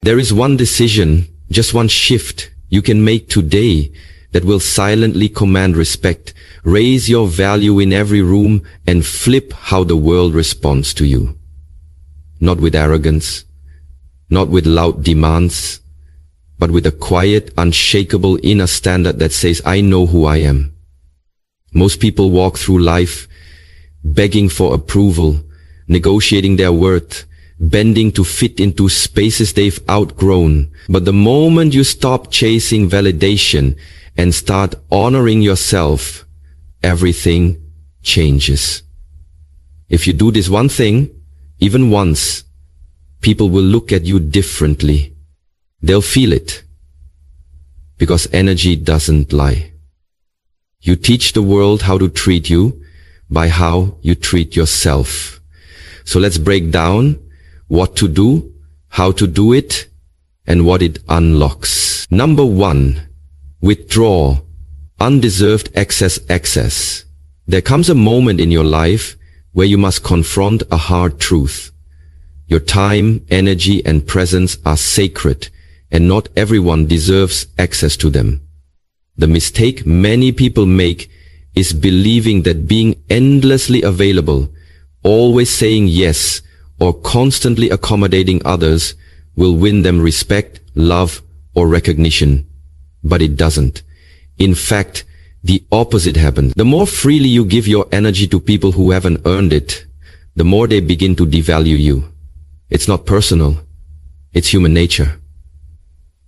There is one decision, just one shift you can make today that will silently command respect, raise your value in every room, and flip how the world responds to you. Not with arrogance, not with loud demands, but with a quiet, unshakable inner standard that says, I know who I am. Most people walk through life begging for approval, negotiating their worth, bending to fit into spaces they've outgrown. But the moment you stop chasing validation and start honoring yourself, everything changes. If you do this one thing, even once, people will look at you differently. They'll feel it. Because energy doesn't lie. You teach the world how to treat you by how you treat yourself. So let's break down what to do, how to do it, and what it unlocks. Number 1, withdraw undeserved excess. There comes a moment in your life where you must confront a hard truth. Your time, energy, and presence are sacred, and not everyone deserves access to them. The mistake many people make is believing that being endlessly available, always saying yes, or constantly accommodating others will win them respect, love, or recognition. But it doesn't. In fact, the opposite happens. The more freely you give your energy to people who haven't earned it, the more they begin to devalue you. It's not personal. It's human nature.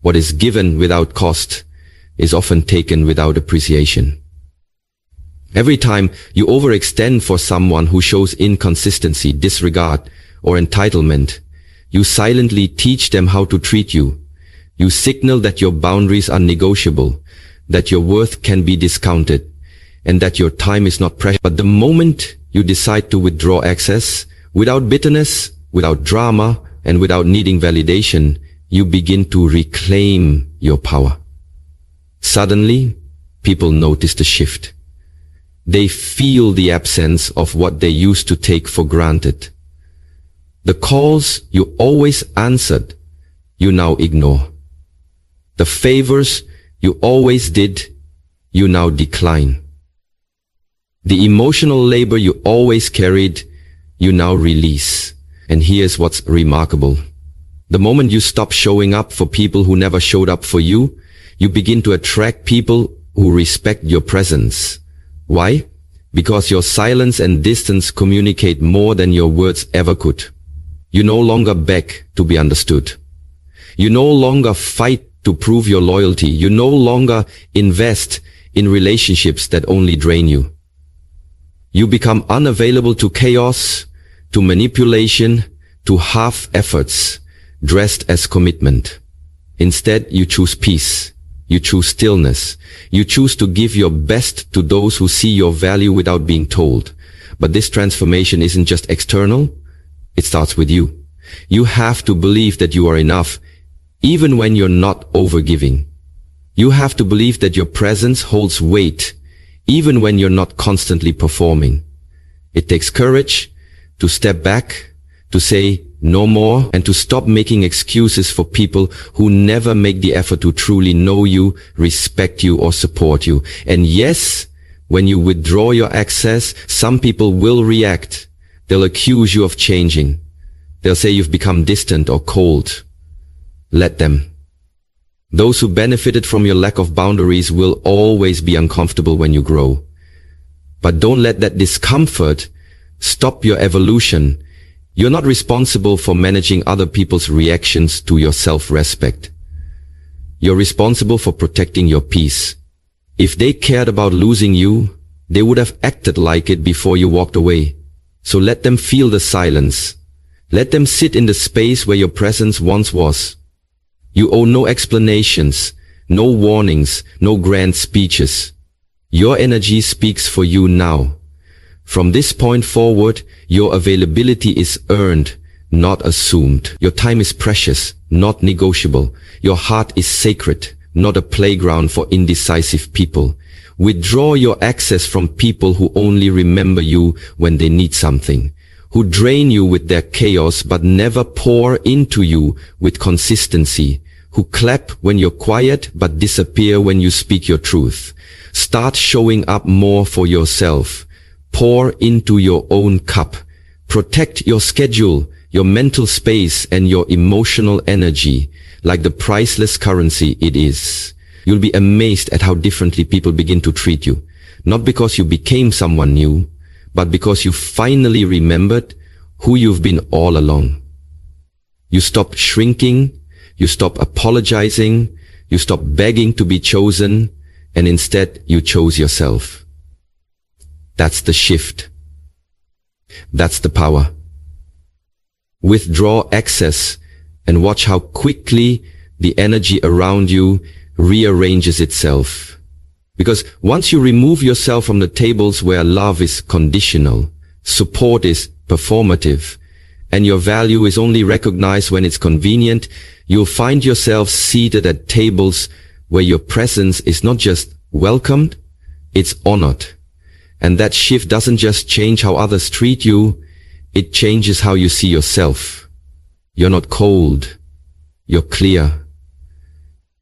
What is given without cost is often taken without appreciation. Every time you overextend for someone who shows inconsistency, disregard, or entitlement, you silently teach them how to treat you. You signal that your boundaries are negotiable, that your worth can be discounted, and that your time is not precious. But the moment you decide to withdraw access, without bitterness, without drama, and without needing validation, you begin to reclaim your power. Suddenly, people notice the shift. They feel the absence of what they used to take for granted. The calls you always answered, you now ignore. The favors you always did, you now decline. The emotional labor you always carried, you now release. And here's what's remarkable. The moment you stop showing up for people who never showed up for you, you begin to attract people who respect your presence. Why? Because your silence and distance communicate more than your words ever could. You no longer beg to be understood. You no longer fight to prove your loyalty. You no longer invest in relationships that only drain you. You become unavailable to chaos, to manipulation, to half efforts, dressed as commitment. Instead, you choose peace. You choose stillness. You choose to give your best to those who see your value without being told. But this transformation isn't just external. It starts with you. You have to believe that you are enough, even when you're not overgiving. You have to believe that your presence holds weight, even when you're not constantly performing. It takes courage to step back, to say no more, and to stop making excuses for people who never make the effort to truly know you, respect you, or support you. And yes, when you withdraw your access, some people will react. They'll accuse you of changing. They'll say you've become distant or cold. Let them. Those who benefited from your lack of boundaries will always be uncomfortable when you grow. But don't let that discomfort stop your evolution. You're not responsible for managing other people's reactions to your self-respect. You're responsible for protecting your peace. If they cared about losing you, they would have acted like it before you walked away. So let them feel the silence. Let them sit in the space where your presence once was. You owe no explanations, no warnings, no grand speeches. Your energy speaks for you now. From this point forward, your availability is earned, not assumed. Your time is precious, not negotiable. Your heart is sacred, not a playground for indecisive people. Withdraw your access from people who only remember you when they need something. who drain you with their chaos but never pour into you with consistency, who clap when you're quiet but disappear when you speak your truth. Start showing up more for yourself. Pour into your own cup. Protect your schedule, your mental space, and your emotional energy like the priceless currency it is. You'll be amazed at how differently people begin to treat you. Not because you became someone new, but because you finally remembered who you've been all along. You stop shrinking, you stop apologizing, you stop begging to be chosen, and instead you chose yourself. That's the shift. That's the power. Withdraw excess and watch how quickly the energy around you rearranges itself. Because once you remove yourself from the tables where love is conditional, support is performative, and your value is only recognized when it's convenient, you'll find yourself seated at tables where your presence is not just welcomed, it's honored. And that shift doesn't just change how others treat you, it changes how you see yourself. You're not cold, you're clear.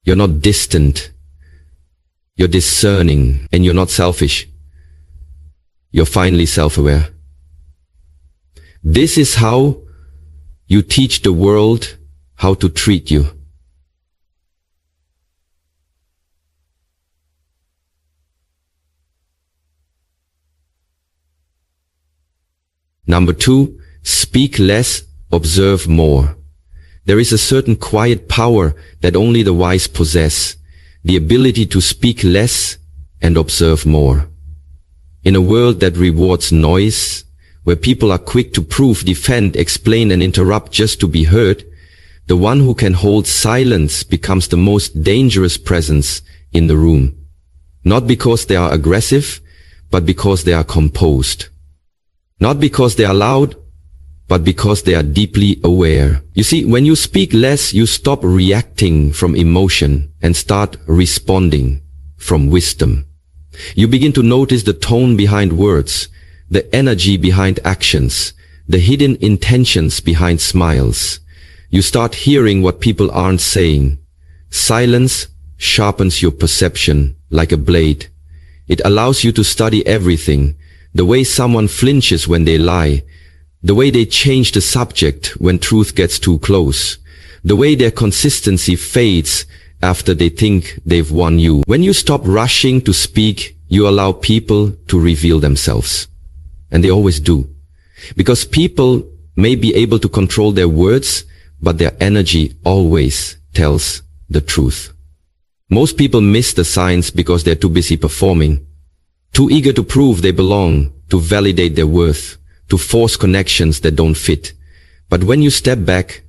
You're not distant. You're discerning, and you're not selfish. You're finally self-aware. This is how you teach the world how to treat you. Number 2, speak less, observe more. There is a certain quiet power that only the wise possess, the ability to speak less and observe more. In a world that rewards noise, where people are quick to prove, defend, explain, and interrupt just to be heard, the one who can hold silence becomes the most dangerous presence in the room. Not because they are aggressive, but because they are composed. Not because they are loud, but because they are deeply aware. You see, when you speak less, you stop reacting from emotion and start responding from wisdom. You begin to notice the tone behind words, the energy behind actions, the hidden intentions behind smiles. You start hearing what people aren't saying. Silence sharpens your perception like a blade. It allows you to study everything, the way someone flinches when they lie, the way they change the subject when truth gets too close, the way their consistency fades after they think they've won you. When you stop rushing to speak, you allow people to reveal themselves. And they always do. Because people may be able to control their words, but their energy always tells the truth. Most people miss the signs because they're too busy performing, too eager to prove they belong, to validate their worth, to force connections that don't fit. But when you step back,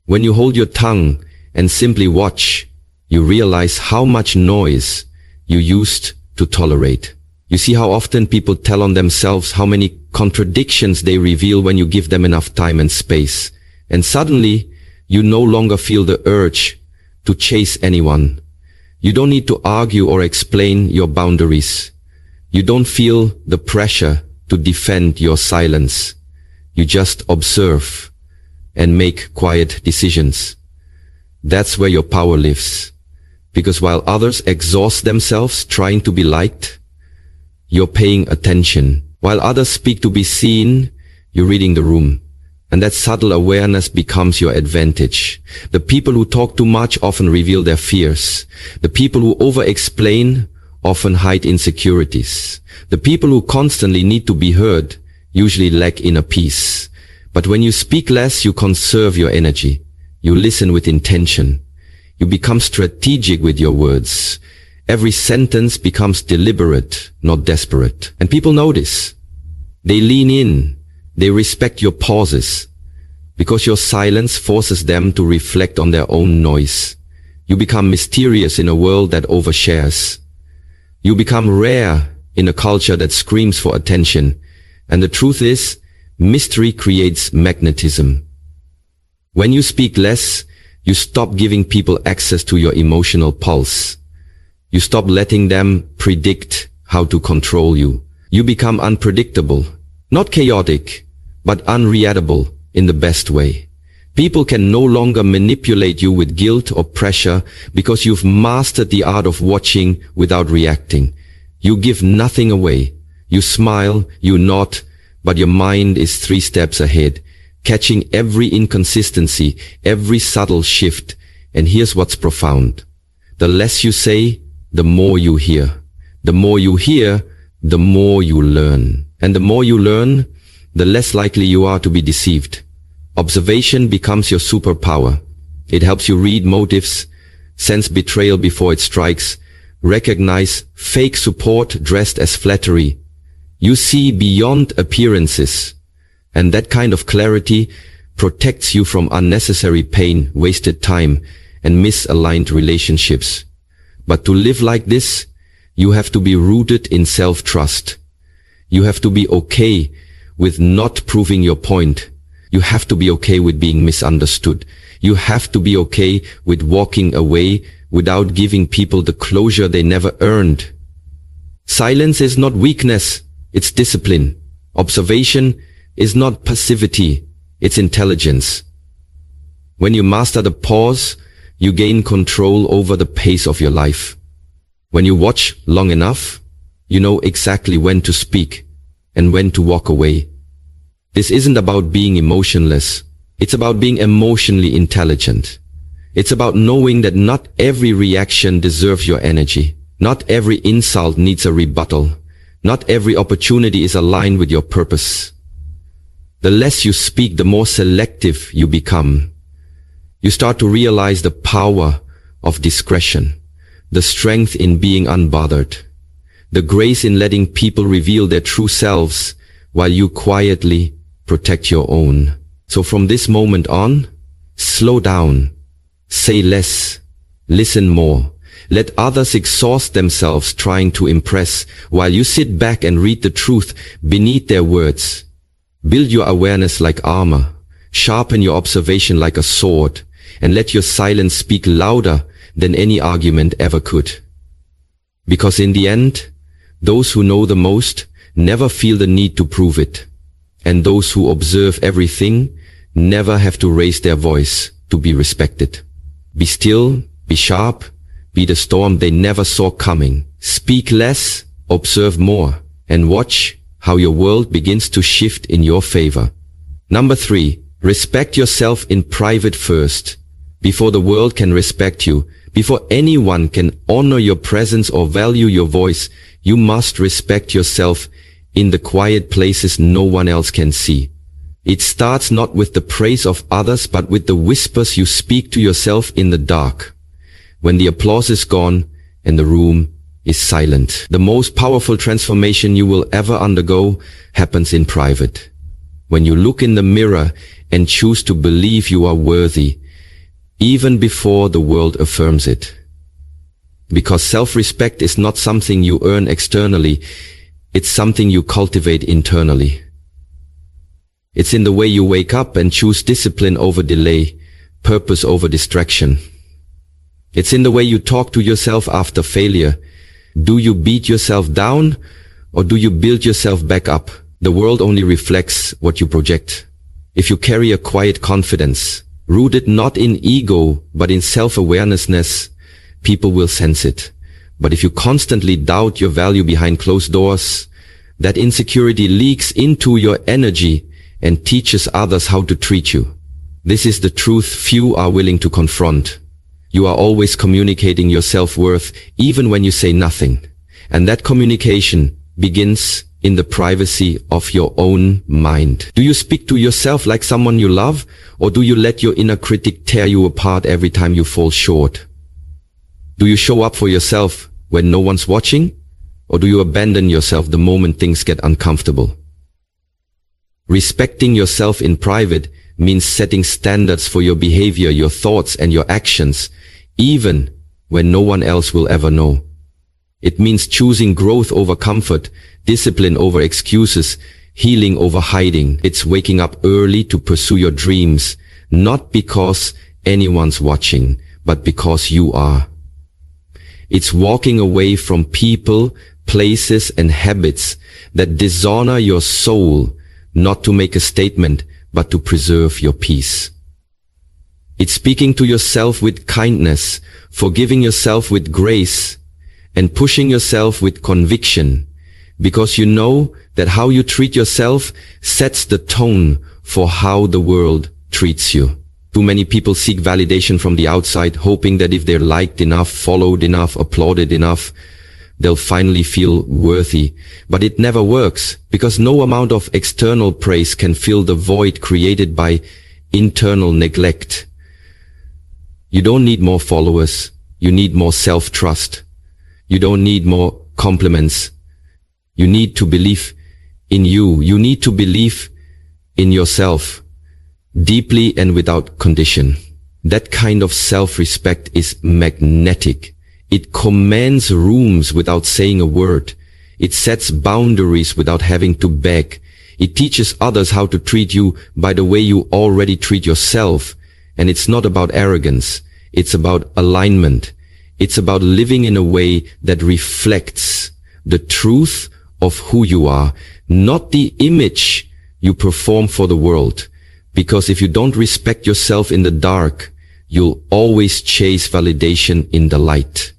when you hold your tongue and simply watch, you realize how much noise you used to tolerate. You see how often people tell on themselves, how many contradictions they reveal when you give them enough time and space. And suddenly, you no longer feel the urge to chase anyone. You don't need to argue or explain your boundaries. You don't feel the pressure to defend your silence. You just observe and make quiet decisions. That's where your power lives. Because while others exhaust themselves trying to be liked, you're paying attention. While others speak to be seen, you're reading the room. And that subtle awareness becomes your advantage. The people who talk too much often reveal their fears. The people who over-explain often hide insecurities. The people who constantly need to be heard usually lack inner peace. But when you speak less, you conserve your energy. You listen with intention. You become strategic with your words. Every sentence becomes deliberate, not desperate. And people notice. They lean in. They respect your pauses. Because your silence forces them to reflect on their own noise. You become mysterious in a world that overshares. You become rare in a culture that screams for attention. And the truth is, mystery creates magnetism. When you speak less, you stop giving people access to your emotional pulse. You stop letting them predict how to control you. You become unpredictable, not chaotic, but unreadable in the best way. People can no longer manipulate you with guilt or pressure because you've mastered the art of watching without reacting. You give nothing away. You smile, you nod, but your mind is 3 steps ahead, catching every inconsistency, every subtle shift. And here's what's profound. The less you say, the more you hear. The more you hear, the more you learn. And the more you learn, the less likely you are to be deceived. Observation becomes your superpower. It helps you read motives, sense betrayal before it strikes, recognize fake support dressed as flattery. You see beyond appearances, and that kind of clarity protects you from unnecessary pain, wasted time, and misaligned relationships. But to live like this, you have to be rooted in self-trust. You have to be okay with not proving your point. You have to be okay with being misunderstood. You have to be okay with walking away without giving people the closure they never earned. Silence is not weakness, it's discipline. Observation is not passivity, it's intelligence. When you master the pause, you gain control over the pace of your life. When you watch long enough, you know exactly when to speak and when to walk away. This isn't about being emotionless. It's about being emotionally intelligent. It's about knowing that not every reaction deserves your energy. Not every insult needs a rebuttal. Not every opportunity is aligned with your purpose. The less you speak, the more selective you become. You start to realize the power of discretion, the strength in being unbothered, the grace in letting people reveal their true selves while you quietly protect your own. So from this moment on, slow down, say less, listen more. Let others exhaust themselves trying to impress while you sit back and read the truth beneath their words. Build your awareness like armor, sharpen your observation like a sword, and let your silence speak louder than any argument ever could. Because in the end, those who know the most never feel the need to prove it. And those who observe everything never have to raise their voice to be respected. Be still, be sharp, be the storm they never saw coming. Speak less, observe more, and watch how your world begins to shift in your favor. Number 3, respect yourself in private first. Before the world can respect you, before anyone can honor your presence or value your voice, you must respect yourself in the quiet places no one else can see. It starts not with the praise of others, but with the whispers you speak to yourself in the dark. When the applause is gone and the room is silent. The most powerful transformation you will ever undergo happens in private. When you look in the mirror and choose to believe you are worthy, even before the world affirms it. Because self-respect is not something you earn externally, it's something you cultivate internally. It's in the way you wake up and choose discipline over delay, purpose over distraction. It's in the way you talk to yourself after failure. Do you beat yourself down or do you build yourself back up? The world only reflects what you project. If you carry a quiet confidence, rooted not in ego but in self-awareness, people will sense it. But if you constantly doubt your value behind closed doors, that insecurity leaks into your energy and teaches others how to treat you. This is the truth few are willing to confront. You are always communicating your self-worth even when you say nothing. And that communication begins in the privacy of your own mind. Do you speak to yourself like someone you love, or do you let your inner critic tear you apart every time you fall short? Do you show up for yourself when no one's watching, or do you abandon yourself the moment things get uncomfortable? Respecting yourself in private means setting standards for your behavior, your thoughts, and your actions, even when no one else will ever know. It means choosing growth over comfort, discipline over excuses, healing over hiding. It's waking up early to pursue your dreams, not because anyone's watching, but because you are. It's walking away from people, places, and habits that dishonor your soul not to make a statement, but to preserve your peace. It's speaking to yourself with kindness, forgiving yourself with grace, and pushing yourself with conviction, because you know that how you treat yourself sets the tone for how the world treats you. Too many people seek validation from the outside, hoping that if they're liked enough, followed enough, applauded enough, they'll finally feel worthy. But it never works, because no amount of external praise can fill the void created by internal neglect. You don't need more followers. You need more self-trust. You don't need more compliments. You need to believe in you. You need to believe in yourself deeply and without condition. That kind of self-respect is magnetic. It commands rooms without saying a word. It sets boundaries without having to beg. It teaches others how to treat you by the way you already treat yourself. And it's not about arrogance. It's about alignment. It's about living in a way that reflects the truth of who you are, not the image you perform for the world. Because if you don't respect yourself in the dark, you'll always chase validation in the light.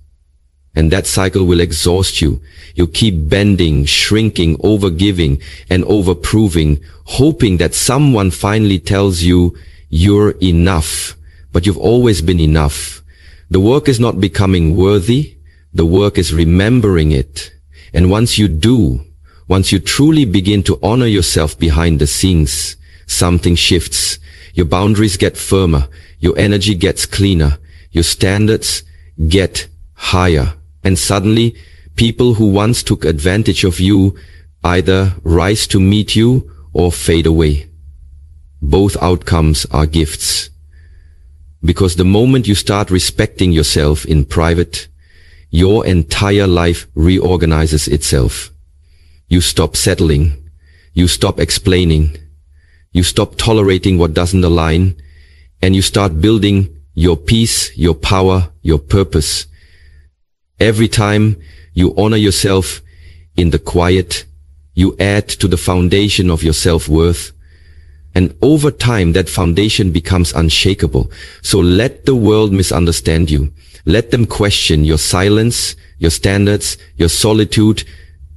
And that cycle will exhaust you. You'll keep bending, shrinking, overgiving, and overproving, hoping that someone finally tells you you're enough. But you've always been enough. The work is not becoming worthy. The work is remembering it. And once you do, once you truly begin to honor yourself behind the scenes, something shifts. Your boundaries get firmer. Your energy gets cleaner. Your standards get higher. And suddenly, people who once took advantage of you either rise to meet you or fade away. Both outcomes are gifts. Because the moment you start respecting yourself in private, your entire life reorganizes itself. You stop settling. You stop explaining. You stop tolerating what doesn't align. And you start building your peace, your power, your purpose. Every time you honor yourself in the quiet, you add to the foundation of your self-worth. And over time, that foundation becomes unshakable. So let the world misunderstand you. Let them question your silence, your standards, your solitude.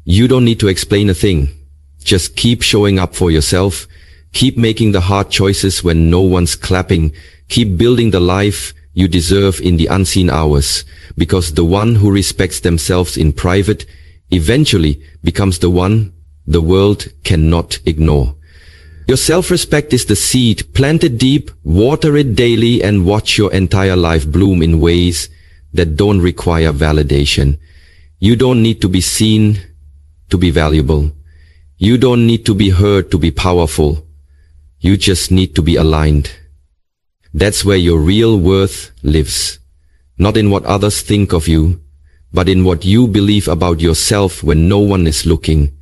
You don't need to explain a thing. Just keep showing up for yourself. Keep making the hard choices when no one's clapping. Keep building the life you deserve in the unseen hours. Because the one who respects themselves in private eventually becomes the one the world cannot ignore. Your self-respect is the seed. Plant it deep, water it daily, and watch your entire life bloom in ways that don't require validation. You don't need to be seen to be valuable. You don't need to be heard to be powerful. You just need to be aligned. That's where your real worth lives. Not in what others think of you, but in what you believe about yourself when no one is looking.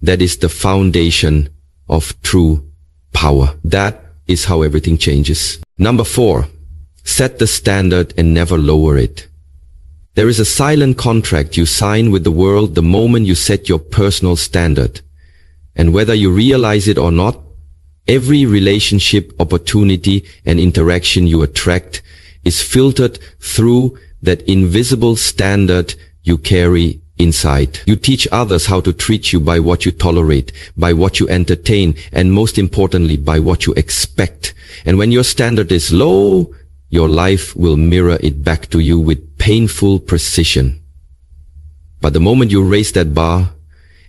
That is the foundation of true power. That is how everything changes. Number 4, set the standard and never lower it. There is a silent contract you sign with the world the moment you set your personal standard. And whether you realize it or not, every relationship, opportunity, and interaction you attract is filtered through that invisible standard you carry inside. You teach others how to treat you by what you tolerate, by what you entertain, and most importantly, by what you expect. And when your standard is low, your life will mirror it back to you with painful precision. But the moment you raise that bar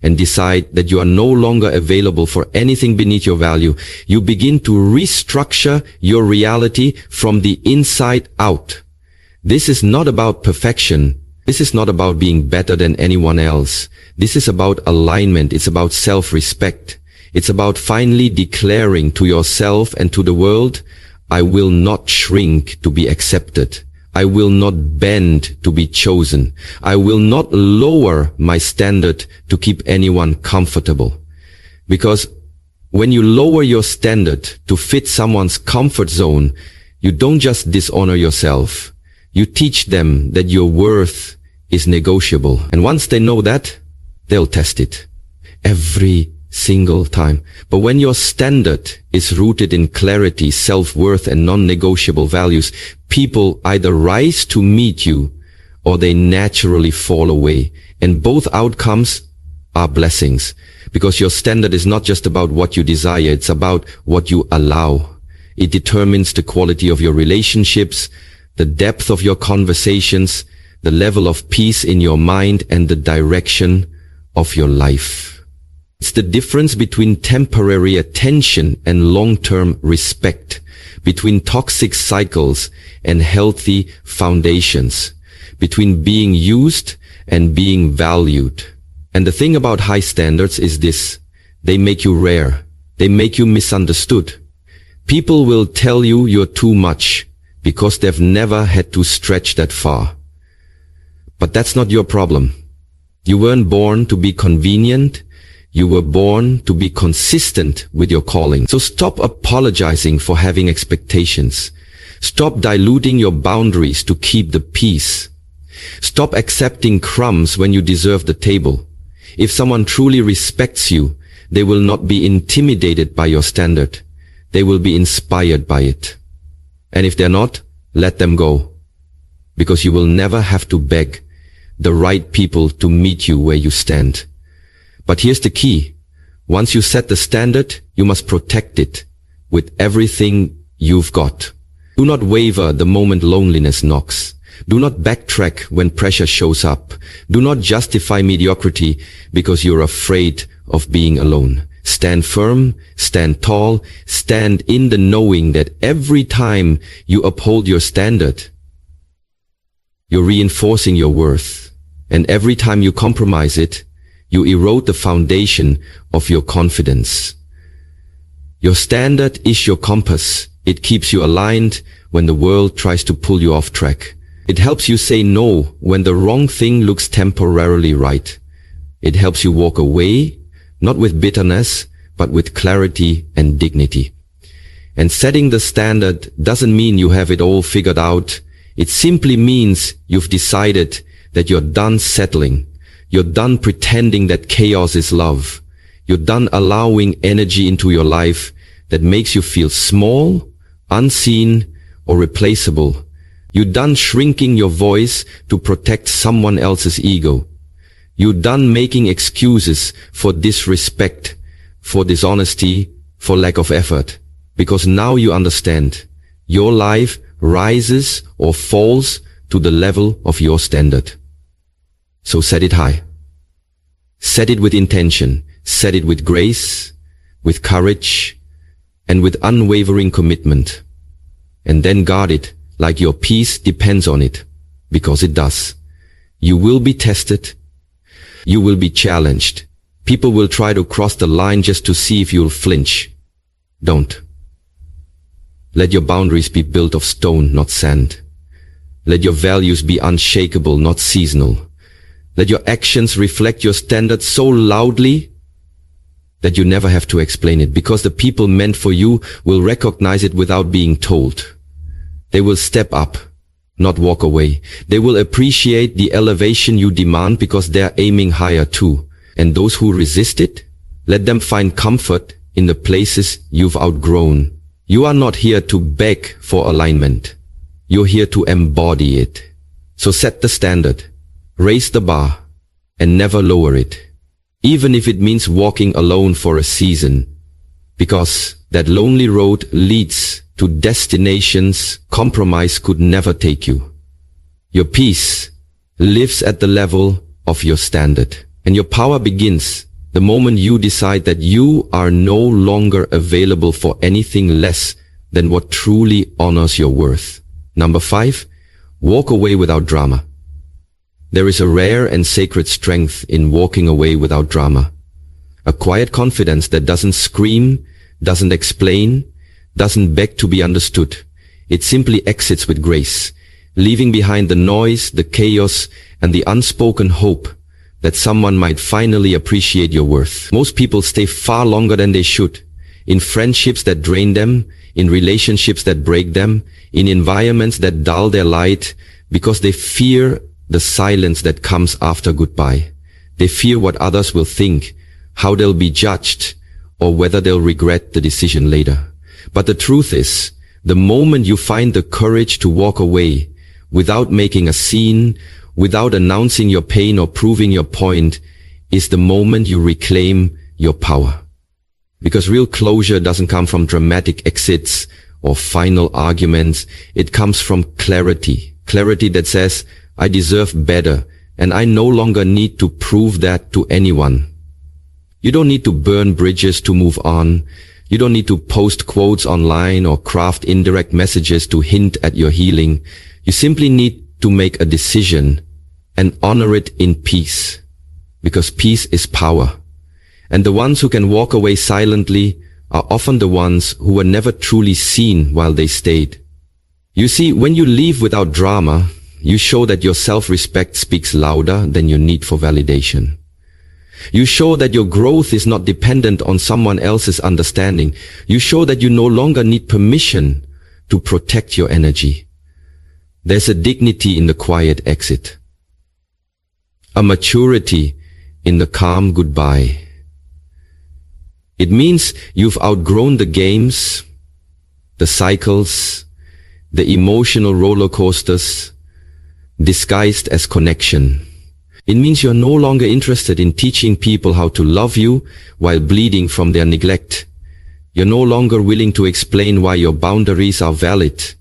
and decide that you are no longer available for anything beneath your value, you begin to restructure your reality from the inside out. This is not about perfection. This is not about being better than anyone else. This is about alignment. It's about self-respect. It's about finally declaring to yourself and to the world, I will not shrink to be accepted. I will not bend to be chosen. I will not lower my standard to keep anyone comfortable. Because when you lower your standard to fit someone's comfort zone, you don't just dishonor yourself. You teach them that your worth is negotiable. And once they know that, they'll test it every single time. But when your standard is rooted in clarity, self-worth, and non-negotiable values, people either rise to meet you or they naturally fall away. And both outcomes are blessings, because your standard is not just about what you desire, it's about what you allow. It determines the quality of your relationships, the depth of your conversations, the level of peace in your mind, and the direction of your life. It's the difference between temporary attention and long-term respect, between toxic cycles and healthy foundations, between being used and being valued. And the thing about high standards is this: they make you rare. They make you misunderstood. People will tell you you're too much because they've never had to stretch that far. But that's not your problem. You weren't born to be convenient. You were born to be consistent with your calling. So stop apologizing for having expectations. Stop diluting your boundaries to keep the peace. Stop accepting crumbs when you deserve the table. If someone truly respects you, they will not be intimidated by your standard. They will be inspired by it. And if they're not, let them go. Because you will never have to beg the right people to meet you where you stand. But here's the key. Once you set the standard, you must protect it with everything you've got. Do not waver the moment loneliness knocks. Do not backtrack when pressure shows up. Do not justify mediocrity because you're afraid of being alone. Stand firm, stand tall, stand in the knowing that every time you uphold your standard, you're reinforcing your worth. And every time you compromise it, you erode the foundation of your confidence. Your standard is your compass. It keeps you aligned when the world tries to pull you off track. It helps you say no when the wrong thing looks temporarily right. It helps you walk away, not with bitterness, but with clarity and dignity. And setting the standard doesn't mean you have it all figured out. It simply means you've decided that you're done settling. You're done pretending that chaos is love. You're done allowing energy into your life that makes you feel small, unseen, or replaceable. You're done shrinking your voice to protect someone else's ego. You're done making excuses for disrespect, for dishonesty, for lack of effort. Because now you understand, your life rises or falls to the level of your standard. So set it high. Set it with intention. Set it with grace, with courage, and with unwavering commitment. And then guard it like your peace depends on it, because it does. You will be tested. You will be challenged. People will try to cross the line just to see if you'll flinch. Don't. Let your boundaries be built of stone, not sand. Let your values be unshakable, not seasonal. Let your actions reflect your standards so loudly that you never have to explain it, because the people meant for you will recognize it without being told. They will step up, not walk away. They will appreciate the elevation you demand because they're aiming higher too. And those who resist it, let them find comfort in the places you've outgrown. You are not here to beg for alignment. You're here to embody it. So set the standard, raise the bar, and never lower it. Even if it means walking alone for a season, because that lonely road leads to destinations compromise could never take you. Your peace lives at the level of your standard, and your power begins the moment you decide that you are no longer available for anything less than what truly honors your worth. Number 5, walk away without drama. There is a rare and sacred strength in walking away without drama. A quiet confidence that doesn't scream, doesn't explain, doesn't beg to be understood. It simply exits with grace, leaving behind the noise, the chaos, and the unspoken hope that someone might finally appreciate your worth. Most people stay far longer than they should, in friendships that drain them, in relationships that break them, in environments that dull their light, because they fear the silence that comes after goodbye. They fear what others will think, how they'll be judged, or whether they'll regret the decision later. But the truth is, the moment you find the courage to walk away, without making a scene, without announcing your pain or proving your point, is the moment you reclaim your power. Because real closure doesn't come from dramatic exits or final arguments. It comes from clarity. Clarity that says, I deserve better, and I no longer need to prove that to anyone. You don't need to burn bridges to move on. You don't need to post quotes online or craft indirect messages to hint at your healing. You simply need to make a decision and honor it in peace. Because peace is power. And the ones who can walk away silently are often the ones who were never truly seen while they stayed. You see, when you leave without drama, you show that your self-respect speaks louder than your need for validation. You show that your growth is not dependent on someone else's understanding. You show that you no longer need permission to protect your energy. There's a dignity in the quiet exit. A maturity in the calm goodbye. It means you've outgrown the games, the cycles, the emotional roller coasters, disguised as connection. It means you're no longer interested in teaching people how to love you while bleeding from their neglect. You're no longer willing to explain why your boundaries are valid,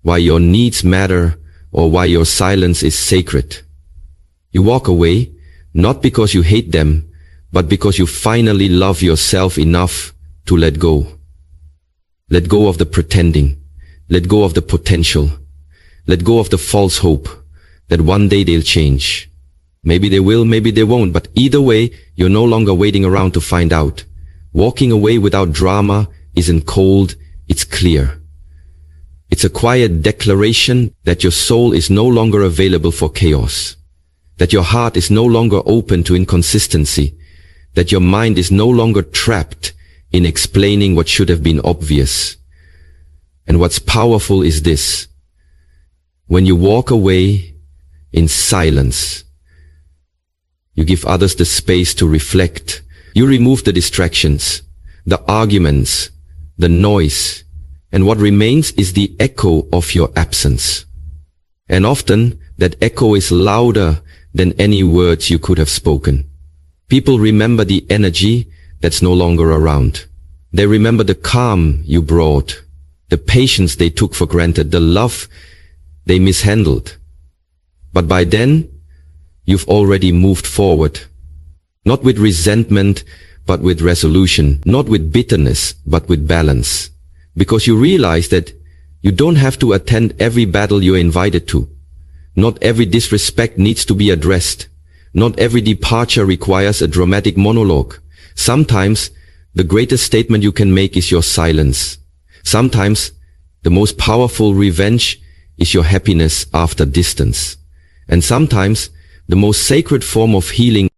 why your needs matter, or why your silence is sacred. You walk away, not because you hate them, but because you finally love yourself enough to let go. Let go of the pretending. Let go of the potential. Let go of the false hope that one day they'll change. Maybe they will, maybe they won't, but either way, you're no longer waiting around to find out. Walking away without drama isn't cold, it's clear. It's a quiet declaration that your soul is no longer available for chaos, that your heart is no longer open to inconsistency, that your mind is no longer trapped in explaining what should have been obvious. And what's powerful is this. When you walk away in silence, you give others the space to reflect. You remove the distractions, the arguments, the noise, and what remains is the echo of your absence. And often, that echo is louder than any words you could have spoken. People remember the energy that's no longer around. They remember the calm you brought, the patience they took for granted, the love they mishandled. But by then, you've already moved forward. Not with resentment, but with resolution. Not with bitterness, but with balance. Because you realize that you don't have to attend every battle you're invited to. Not every disrespect needs to be addressed. Not every departure requires a dramatic monologue. Sometimes, the greatest statement you can make is your silence. Sometimes, the most powerful revenge is your happiness after distance. And sometimes, the most sacred form of healing